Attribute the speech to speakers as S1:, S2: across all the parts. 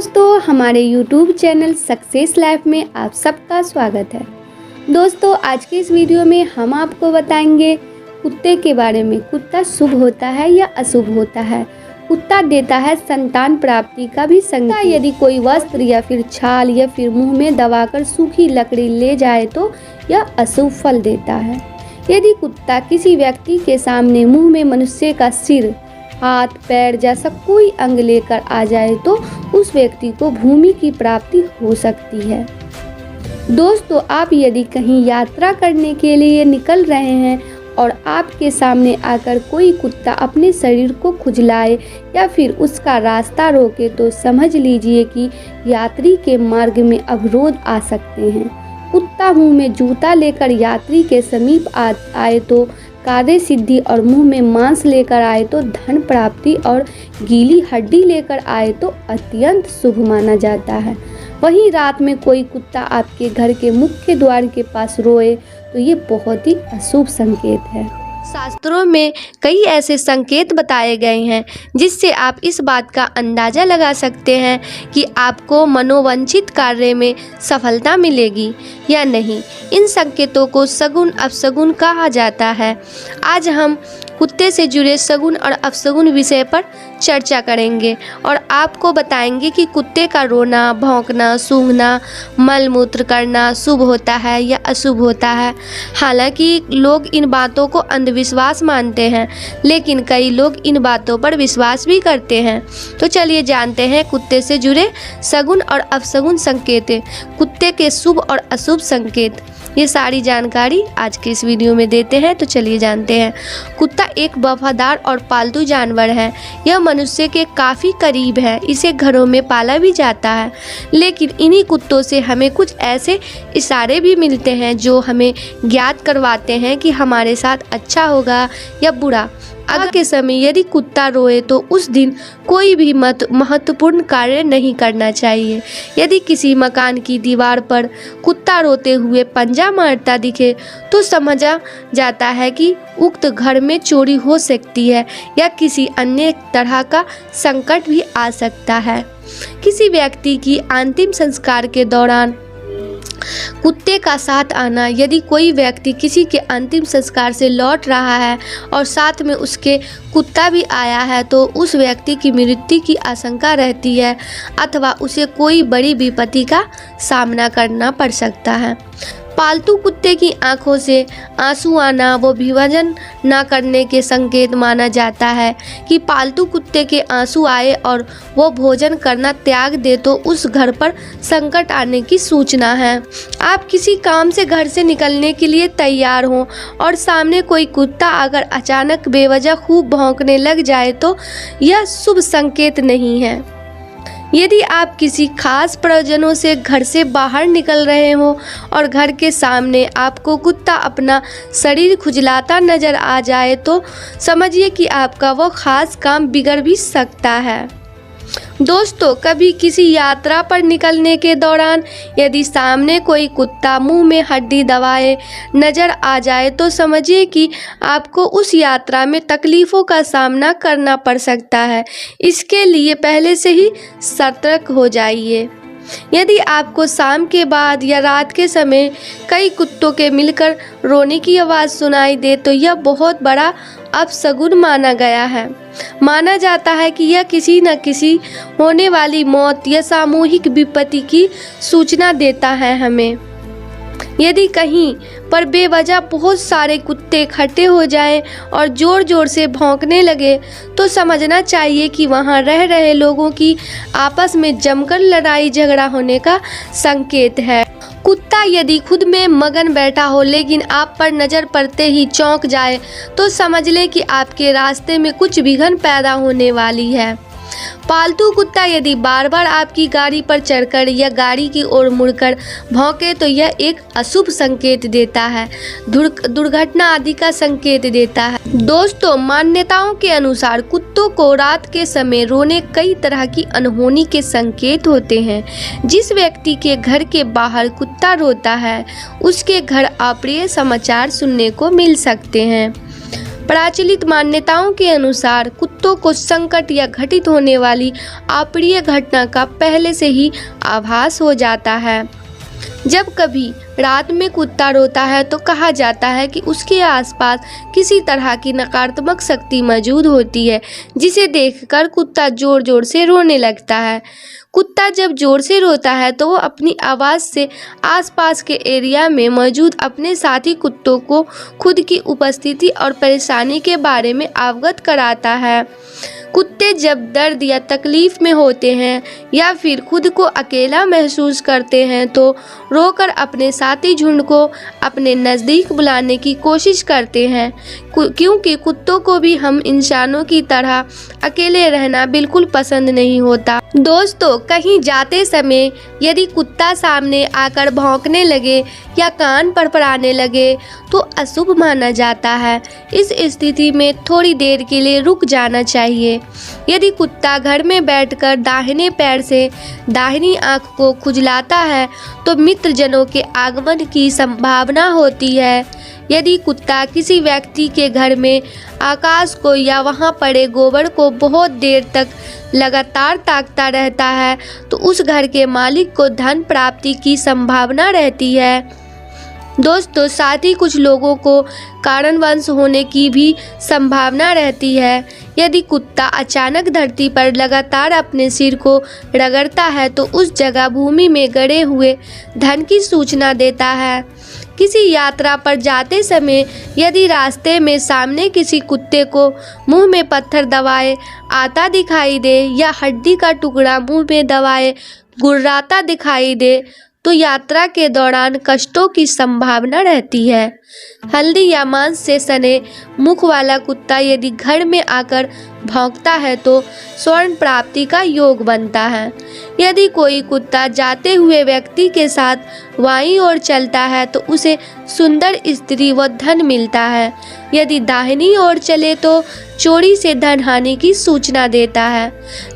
S1: दोस्तों हमारे YouTube channel success life में आप सबका स्वागत है। दोस्तों आज के इस वीडियो में हम आपको बताएंगे कुत्ते के बारे में। कुत्ता शुभ होता है या अशुभ होता है। कुत्ता देता है संतान प्राप्ति का भी संकेत। यदि कोई वस्त्र या फिर छाल या फिर मुंह में दबाकर सूखी लकड़ी ले जाए तो यह अशुभ फल देता है। यदि कुत्ता किसी व्यक्ति के सामने मुंह में मनुष्य का सिर, हाथ, पैर जैसा कोई अंग लेकर आ जाए तो उस व्यक्ति को भूमि की प्राप्ति हो सकती है। दोस्तों आप यदि कहीं यात्रा करने के लिए निकल रहे हैं और आपके सामने आकर कोई कुत्ता अपने शरीर को खुजलाए या फिर उसका रास्ता रोके तो समझ लीजिए कि यात्री के मार्ग में अवरोध आ सकते हैं। कुत्ता मुंह में जूता लेकर यात्री के समीप आए तो कार्य सिद्धि और मुंह में मांस लेकर आए तो धन प्राप्ति और गीली हड्डी लेकर आए तो अत्यंत शुभ माना जाता है। वहीं रात में कोई कुत्ता आपके घर के मुख्य द्वार के पास रोए तो ये बहुत ही अशुभ संकेत है। शास्त्रों में कई ऐसे संकेत बताए गए हैं जिससे आप इस बात का अंदाज़ा लगा सकते हैं कि आपको मनोवांछित कार्य में सफलता मिलेगी या नहीं। इन संकेतों को सगुन अपशगुन कहा जाता है। आज हम कुत्ते से जुड़े सगुन और अपशगुन विषय पर चर्चा करेंगे और आपको बताएंगे कि कुत्ते का रोना, भौंकना, सूंघना, मल मूत्र करना शुभ होता है या अशुभ होता है। हालांकि लोग इन बातों को अंधविश्वास मानते हैं, लेकिन कई लोग इन बातों पर विश्वास भी करते हैं। तो चलिए जानते हैं कुत्ते से जुड़े सगुन और अपशगुन संकेत, कुत्ते के शुभ और अशुभ संकेत। ये सारी जानकारी आज के इस वीडियो में देते हैं। तो चलिए जानते हैं। कुत्ता एक वफादार और पालतू जानवर है। यह मनुष्य के काफ़ी करीब है। इसे घरों में पाला भी जाता है, लेकिन इन्हीं कुत्तों से हमें कुछ ऐसे इशारे भी मिलते हैं जो हमें ज्ञात करवाते हैं कि हमारे साथ अच्छा होगा या बुरा। अगर के समय यदि कुत्ता रोए तो उस दिन कोई भी महत्वपूर्ण कार्य नहीं करना चाहिए। यदि किसी मकान की दीवार पर कुत्ता रोते हुए पंजा मारता दिखे तो समझा जाता है कि उक्त घर में चोरी हो सकती है या किसी अन्य तरह का संकट भी आ सकता है। किसी व्यक्ति की अंतिम संस्कार के दौरान कुत्ते का साथ आना। यदि कोई व्यक्ति किसी के अंतिम संस्कार से लौट रहा है और साथ में उसके कुत्ता भी आया है तो उस व्यक्ति की मृत्यु की आशंका रहती है अथवा उसे कोई बड़ी विपत्ति का सामना करना पड़ सकता है। पालतू कुत्ते की आंखों से आंसू आना वो विभाजन न करने के संकेत माना जाता है कि पालतू कुत्ते के आंसू आए और वो भोजन करना त्याग दे तो उस घर पर संकट आने की सूचना है। आप किसी काम से घर से निकलने के लिए तैयार हों और सामने कोई कुत्ता अगर अचानक बेवजह खूब भौंकने लग जाए तो यह शुभ संकेत नहीं है। यदि आप किसी खास प्रयोजनों से घर से बाहर निकल रहे हो और घर के सामने आपको कुत्ता अपना शरीर खुजलाता नजर आ जाए तो समझिए कि आपका वो खास काम बिगड़ भी सकता है। दोस्तों कभी किसी यात्रा पर निकलने के दौरान यदि सामने कोई कुत्ता मुंह में हड्डी दबाए नजर आ जाए तो समझिए कि आपको उस यात्रा में तकलीफ़ों का सामना करना पड़ सकता है। इसके लिए पहले से ही सतर्क हो जाइए। यदि आपको शाम के बाद या रात के समय कई कुत्तों के मिलकर रोने की आवाज़ सुनाई दे तो यह बहुत बड़ा अपशगुन माना गया है। माना जाता है कि यह किसी न किसी होने वाली मौत या सामूहिक विपत्ति की सूचना देता है हमें। यदि कहीं पर बेवजह बहुत सारे कुत्ते इकट्ठे हो जाएं और ज़ोर ज़ोर से भौंकने लगे तो समझना चाहिए कि वहां रह रहे लोगों की आपस में जमकर लड़ाई झगड़ा होने का संकेत है। कुत्ता यदि खुद में मगन बैठा हो लेकिन आप पर नज़र पड़ते ही चौंक जाए तो समझ लें कि आपके रास्ते में कुछ विघ्न पैदा होने वाली है। पालतू कुत्ता यदि बार बार आपकी गाड़ी पर चढ़कर या गाड़ी की ओर मुड़कर भौंके तो यह एक अशुभ संकेत देता है, दुर्घटना आदि का संकेत देता है। दोस्तों मान्यताओं के अनुसार कुत्तों को रात के समय रोने कई तरह की अनहोनी के संकेत होते हैं। जिस व्यक्ति के घर के बाहर कुत्ता रोता है उसके घर अप्रिय समाचार सुनने को मिल सकते हैं। प्रचलित मान्यताओं के अनुसार कुत्तों को संकट या घटित होने वाली अप्रिय घटना का पहले से ही आभास हो जाता है। जब कभी रात में कुत्ता रोता है तो कहा जाता है कि उसके आसपास किसी तरह की नकारात्मक शक्ति मौजूद होती है, जिसे देखकर कुत्ता जोर जोर से रोने लगता है। कुत्ता जब जोर से रोता है तो वो अपनी आवाज़ से आसपास के एरिया में मौजूद अपने साथी कुत्तों को खुद की उपस्थिति और परेशानी के बारे में अवगत कराता है। कुत्ते जब दर्द या तकलीफ में होते हैं या फिर खुद को अकेला महसूस करते हैं तो रोकर अपने साथी झुंड को अपने नज़दीक बुलाने की कोशिश करते हैं, क्योंकि कुत्तों को भी हम इंसानों की तरह अकेले रहना बिल्कुल पसंद नहीं होता। दोस्तों, कहीं जाते समय यदि कुत्ता सामने आकर भौंकने लगे या कान फड़फड़ाने लगे तो अशुभ माना जाता है। इस स्थिति में थोड़ी देर के लिए रुक जाना चाहिए। यदि कुत्ता घर में बैठकर दाहिने पैर से दाहिनी आंख को खुजलाता है तो मित्रजनों के आगमन की संभावना होती है। यदि कुत्ता किसी व्यक्ति के घर में आकाश को या वहां पड़े गोबर को बहुत देर तक लगातार ताकता रहता है तो उस घर के मालिक को धन प्राप्ति की संभावना रहती है। दोस्तों, साथ ही कुछ लोगों को कारणवश होने की भी संभावना रहती है। यदि कुत्ता अचानक धरती पर लगातार अपने सिर को रगड़ता है तो उस जगह भूमि में गड़े हुए धन की सूचना देता है। किसी यात्रा पर जाते समय यदि रास्ते में सामने किसी कुत्ते को मुंह में पत्थर दबाए आता दिखाई दे या हड्डी का टुकड़ा मुंह में दबाए गुर्राता दिखाई दे तो यात्रा के दौरान कष्टों की संभावना रहती है। हल्दी या मांस से सने मुख वाला कुत्ता यदि घर में आकर भौंकता है तो स्वर्ण प्राप्ति का योग बनता है। यदि कोई कुत्ता जाते हुए व्यक्ति के साथ बाईं ओर चलता है तो उसे सुंदर स्त्री व धन मिलता है। यदि दाहिनी ओर चले तो चोरी से धन हानि की सूचना देता है।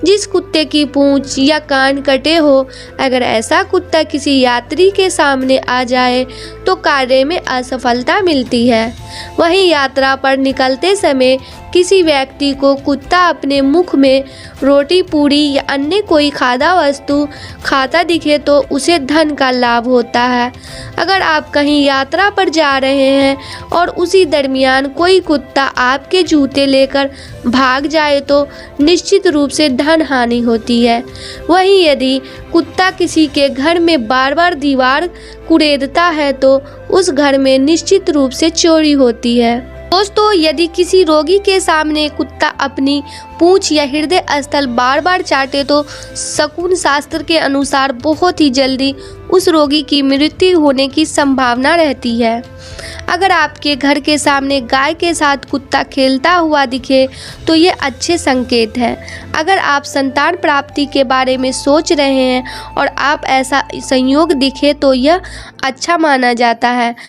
S1: जिस कुत्ते की पूंछ या कान कटे हो, अगर ऐसा कुत्ता किसी यात्री के सामने आ जाए तो कार्य में असफलता मिलती है। वहीं यात्रा पर निकलते समय किसी व्यक्ति को कुत्ता अपने मुख में रोटी पूरी या अन्य कोई खाद्य वस्तु खाता दिखे तो उसे धन का लाभ होता है। अगर आप कहीं यात्रा पर जा रहे हैं और उसी दरमियान कोई कुत्ता आपके जूते लेकर भाग जाए तो निश्चित रूप से धन हानि होती है। वहीं यदि कुत्ता किसी के घर में बार बार दीवार कुरेदता है तो उस घर में निश्चित रूप से चोरी होती है। दोस्तों, यदि किसी रोगी के सामने कुत्ता अपनी पूंछ या हृदय स्थल बार बार चाटे तो शकुन शास्त्र के अनुसार बहुत ही जल्दी उस रोगी की मृत्यु होने की संभावना रहती है। अगर आपके घर के सामने गाय के साथ कुत्ता खेलता हुआ दिखे तो ये अच्छे संकेत हैं। अगर आप संतान प्राप्ति के बारे में सोच रहे हैं और आप ऐसा संयोग दिखे तो यह अच्छा माना जाता है।